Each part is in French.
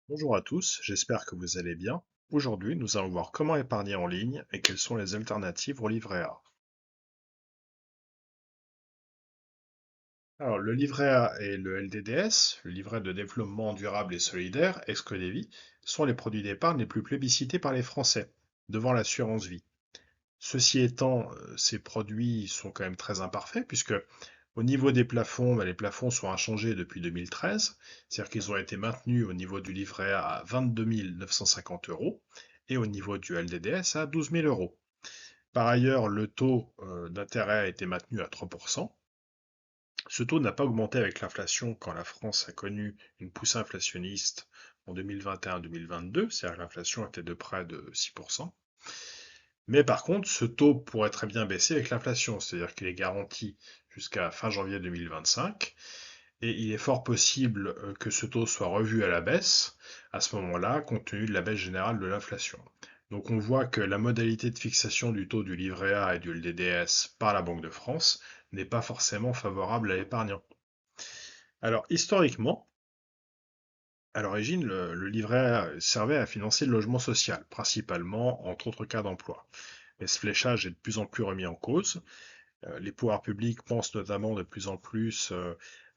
Bonjour à tous, j'espère que vous allez bien. Aujourd'hui, nous allons voir comment épargner en ligne et quelles sont les alternatives au livret A. Alors, le livret A et le LDDS, le livret de développement durable et solidaire, ex-Codevie, sont les produits d'épargne les plus plébiscités par les Français, devant l'assurance vie. Ceci étant, ces produits sont quand même très imparfaits, puisque au niveau des plafonds, les plafonds sont inchangés depuis 2013, c'est-à-dire qu'ils ont été maintenus au niveau du livret A à 22 950 euros et au niveau du LDDS à 12 000 euros. Par ailleurs, le taux d'intérêt a été maintenu à 3%. Ce taux n'a pas augmenté avec l'inflation quand la France a connu une poussée inflationniste en 2021-2022, c'est-à-dire que l'inflation était de près de 6%. Mais par contre, ce taux pourrait très bien baisser avec l'inflation, c'est-à-dire qu'il est garanti jusqu'à fin janvier 2025, et il est fort possible que ce taux soit revu à la baisse à ce moment-là, compte tenu de la baisse générale de l'inflation. Donc on voit que la modalité de fixation du taux du livret A et du LDDS par la Banque de France n'est pas forcément favorable à l'épargnant. Alors historiquement, à l'origine, le livret A servait à financer le logement social, principalement entre autres cas d'emploi. Mais ce fléchage est de plus en plus remis en cause. Les pouvoirs publics pensent notamment de plus en plus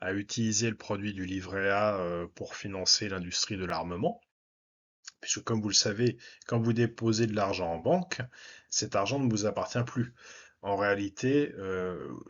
à utiliser le produit du livret A pour financer l'industrie de l'armement, puisque comme vous le savez, quand vous déposez de l'argent en banque, cet argent ne vous appartient plus. En réalité,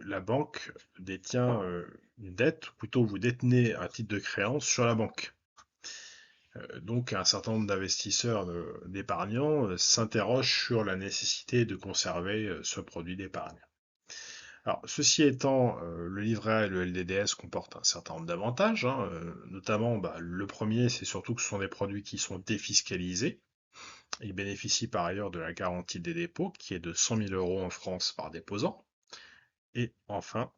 la banque détient une dette, ou plutôt vous détenez un titre de créance sur la banque. Donc un certain nombre d'investisseurs, d'épargnants, s'interrogent sur la nécessité de conserver ce produit d'épargne. Alors, ceci étant, le livret A et le LDDS comportent un certain nombre d'avantages, hein, notamment le premier, c'est surtout que ce sont des produits qui sont défiscalisés. Ils bénéficient par ailleurs de la garantie des dépôts, qui est de 100 000 euros en France par déposant. Et enfin,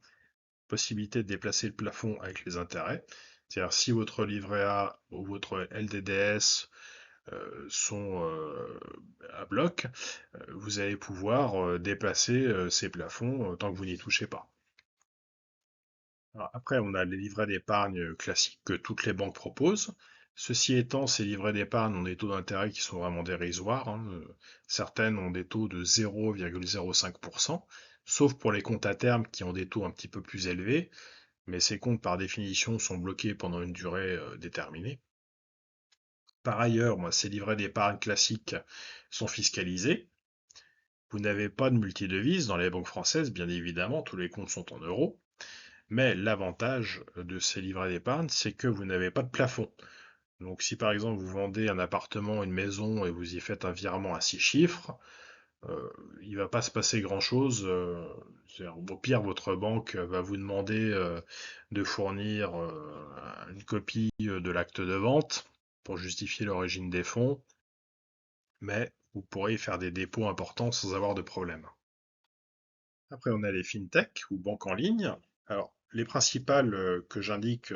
possibilité de déplacer le plafond avec les intérêts. C'est-à-dire si votre livret A ou votre LDDS sont à bloc, vous allez pouvoir déplacer ces plafonds tant que vous n'y touchez pas. Alors après, on a les livrets d'épargne classiques que toutes les banques proposent. Ceci étant, ces livrets d'épargne ont des taux d'intérêt qui sont vraiment dérisoires, hein. Certaines ont des taux de 0,05%, sauf pour les comptes à terme qui ont des taux un petit peu plus élevés, mais ces comptes par définition sont bloqués pendant une durée déterminée. Par ailleurs, ces livrets d'épargne classiques sont fiscalisés. Vous n'avez pas de multidevise dans les banques françaises, bien évidemment, tous les comptes sont en euros. Mais l'avantage de ces livrets d'épargne, c'est que vous n'avez pas de plafond. Donc si par exemple vous vendez un appartement, une maison et vous y faites un virement à 6 chiffres, il va pas se passer grand-chose. Au pire, votre banque va vous demander de fournir une copie de l'acte de vente pour justifier l'origine des fonds, mais vous pourrez faire des dépôts importants sans avoir de problème. Après, on a les fintech ou banques en ligne. Alors, les principales que j'indique,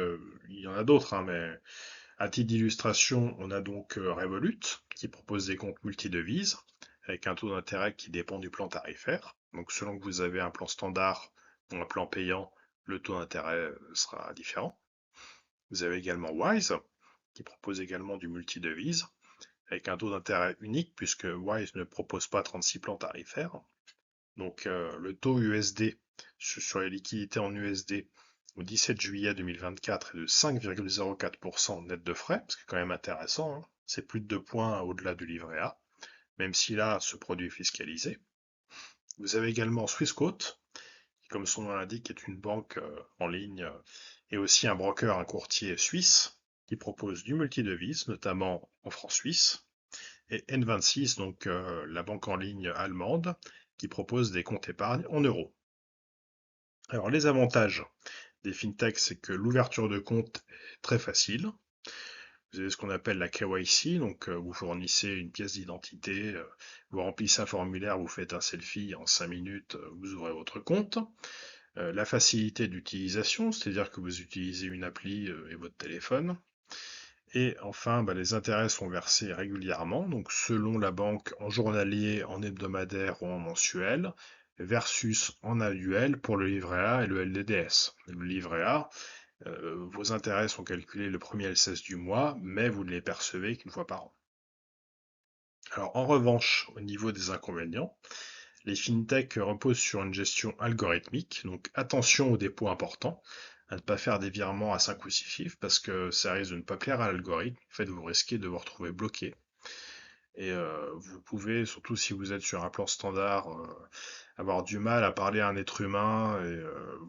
il y en a d'autres, hein, mais à titre d'illustration, on a donc Revolut qui propose des comptes multidevises avec un taux d'intérêt qui dépend du plan tarifaire. Donc, selon que vous avez un plan standard ou un plan payant, le taux d'intérêt sera différent. Vous avez également Wise qui propose également du multidevise avec un taux d'intérêt unique puisque Wise ne propose pas 36 plans tarifaires. Donc le taux USD sur les liquidités en USD au 17 juillet 2024 est de 5,04% net de frais, ce qui est quand même intéressant, hein. C'est plus de 2 points au-delà du livret A, même si là, ce produit est fiscalisé. Vous avez également Swissquote, qui, comme son nom l'indique, est une banque en ligne et aussi un broker, un courtier suisse, qui propose du multidevise, notamment en francs suisses, et N26, donc la banque en ligne allemande, qui propose des comptes épargne en euros. Alors les avantages des fintechs, c'est que l'ouverture de compte est très facile. Vous avez ce qu'on appelle la KYC, donc vous fournissez une pièce d'identité, vous remplissez un formulaire, vous faites un selfie, en 5 minutes, vous ouvrez votre compte. La facilité d'utilisation, c'est-à-dire que vous utilisez une appli et votre téléphone. Et enfin, les intérêts sont versés régulièrement, donc selon la banque en journalier, en hebdomadaire ou en mensuel, versus en annuel pour le livret A et le LDDS. Le livret A, Vos intérêts sont calculés le 1er et le 16 du mois, mais vous ne les percevez qu'une fois par an. Alors, en revanche, au niveau des inconvénients, les fintechs reposent sur une gestion algorithmique, donc attention aux dépôts importants, à ne pas faire des virements à 5 ou 6 chiffres, parce que ça risque de ne pas plaire à l'algorithme. En fait, vous risquez de vous retrouver bloqué. Et vous pouvez, surtout si vous êtes sur un plan standard, avoir du mal à parler à un être humain, et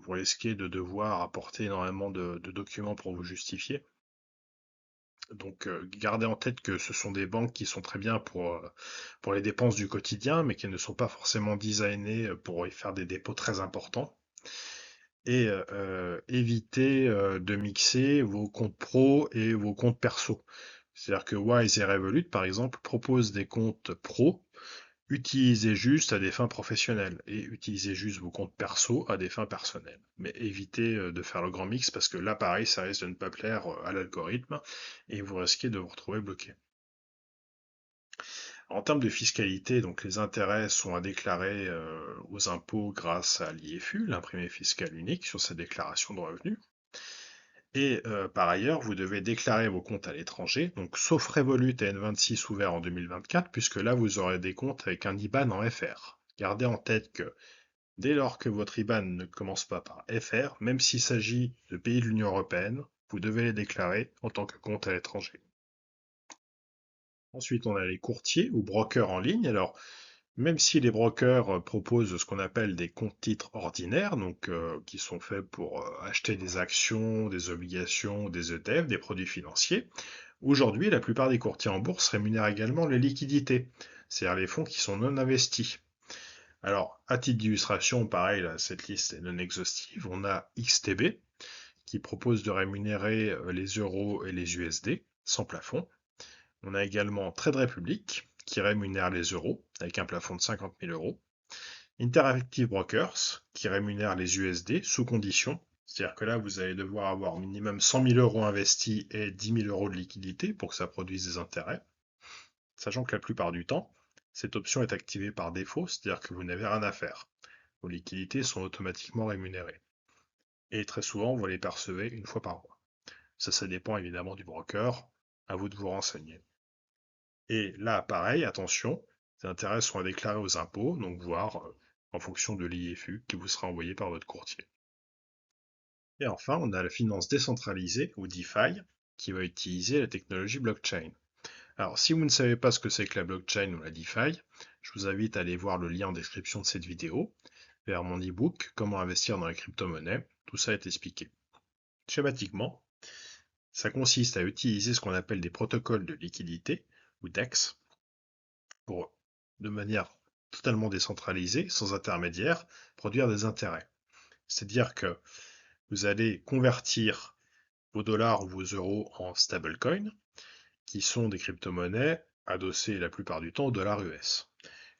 vous risquez de devoir apporter énormément de documents pour vous justifier. Donc gardez en tête que ce sont des banques qui sont très bien pour les dépenses du quotidien, mais qui ne sont pas forcément designées pour y faire des dépôts très importants. Et évitez de mixer vos comptes pro et vos comptes perso. C'est-à-dire que Wise et Revolut, par exemple, proposent des comptes pro, utilisez juste à des fins professionnelles et utilisez juste vos comptes perso à des fins personnelles. Mais évitez de faire le grand mix parce que là, pareil, ça risque de ne pas plaire à l'algorithme et vous risquez de vous retrouver bloqué. En termes de fiscalité, donc les intérêts sont à déclarer aux impôts grâce à l'IFU, l'imprimé fiscal unique, sur sa déclaration de revenus. Et par ailleurs, vous devez déclarer vos comptes à l'étranger, donc sauf Revolut et N26 ouverts en 2024, puisque là vous aurez des comptes avec un IBAN en FR. Gardez en tête que dès lors que votre IBAN ne commence pas par FR, même s'il s'agit de pays de l'Union européenne, vous devez les déclarer en tant que compte à l'étranger. Ensuite, on a les courtiers ou brokers en ligne. Alors, même si les brokers proposent ce qu'on appelle des comptes titres ordinaires, donc qui sont faits pour acheter des actions, des obligations, des ETF, des produits financiers, aujourd'hui, la plupart des courtiers en bourse rémunèrent également les liquidités, c'est-à-dire les fonds qui sont non investis. Alors, à titre d'illustration, pareil, là, cette liste est non exhaustive. On a XTB qui propose de rémunérer les euros et les USD sans plafond. On a également Trade Republic qui rémunère les euros avec un plafond de 50 000 euros. Interactive Brokers qui rémunère les USD sous condition. C'est-à-dire que là, vous allez devoir avoir minimum 100 000 euros investis et 10 000 euros de liquidité pour que ça produise des intérêts. Sachant que la plupart du temps, cette option est activée par défaut, c'est-à-dire que vous n'avez rien à faire. Vos liquidités sont automatiquement rémunérées. Et très souvent, vous les percevez une fois par mois. Ça dépend évidemment du broker. À vous de vous renseigner. Et là, pareil, attention, les intérêts sont à déclarer aux impôts, donc voir en fonction de l'IFU qui vous sera envoyé par votre courtier. Et enfin, on a la finance décentralisée, ou DeFi, qui va utiliser la technologie blockchain. Alors, si vous ne savez pas ce que c'est que la blockchain ou la DeFi, je vous invite à aller voir le lien en description de cette vidéo, vers mon e-book Comment investir dans les crypto-monnaies. Tout ça est expliqué. Schématiquement, ça consiste à utiliser ce qu'on appelle des protocoles de liquidité, ou DEX, pour, de manière totalement décentralisée, sans intermédiaire, produire des intérêts. C'est-à-dire que vous allez convertir vos dollars ou vos euros en stablecoins, qui sont des crypto-monnaies adossées la plupart du temps au dollar US.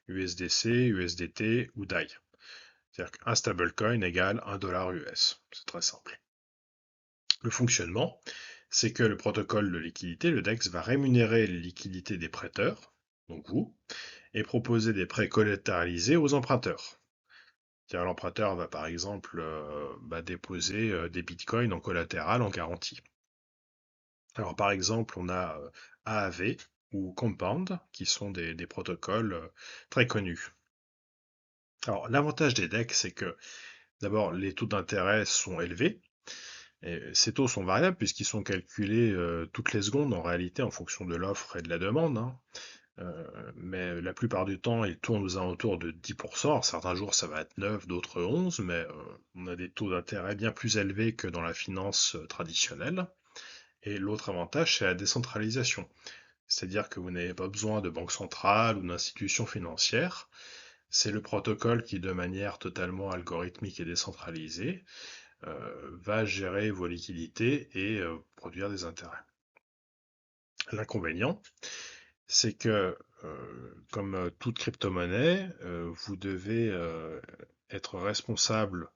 USDC, USDT ou DAI. C'est-à-dire qu'un stablecoin égale 1 dollar US. C'est très simple. Le fonctionnement, c'est que le protocole de liquidité, le DEX, va rémunérer les liquidités des prêteurs, donc vous, et proposer des prêts collatéralisés aux emprunteurs. C'est-à-dire l'emprunteur va par exemple déposer des bitcoins en collatéral en garantie. Alors par exemple, on a AAV ou Compound, qui sont des protocoles très connus. Alors l'avantage des DEX, c'est que d'abord les taux d'intérêt sont élevés, et ces taux sont variables puisqu'ils sont calculés toutes les secondes en réalité en fonction de l'offre et de la demande. Hein. Mais la plupart du temps, ils tournent aux alentours de 10%. Alors, certains jours, ça va être 9, d'autres 11, mais on a des taux d'intérêt bien plus élevés que dans la finance traditionnelle. Et l'autre avantage, c'est la décentralisation. C'est-à-dire que vous n'avez pas besoin de banque centrale ou d'institutions financières. C'est le protocole qui, de manière totalement algorithmique et décentralisée, va gérer vos liquidités et produire des intérêts. L'inconvénient, c'est que, comme toute crypto-monnaie, vous devez être responsable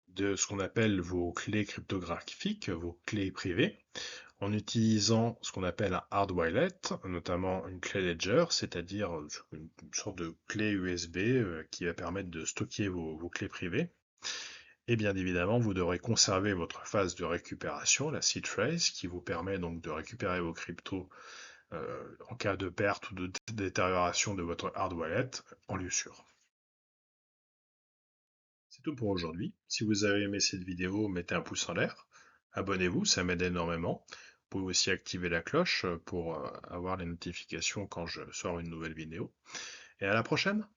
de ce qu'on appelle vos clés cryptographiques, vos clés privées, en utilisant ce qu'on appelle un hard wallet, notamment une clé Ledger, c'est-à-dire une sorte de clé USB qui va permettre de stocker vos clés privées. Et bien évidemment, vous devrez conserver votre phase de récupération, la seed phrase, qui vous permet donc de récupérer vos cryptos en cas de perte ou de détérioration de votre hard wallet en lieu sûr. C'est tout pour aujourd'hui. Si vous avez aimé cette vidéo, mettez un pouce en l'air. Abonnez-vous, ça m'aide énormément. Vous pouvez aussi activer la cloche pour avoir les notifications quand je sors une nouvelle vidéo. Et à la prochaine!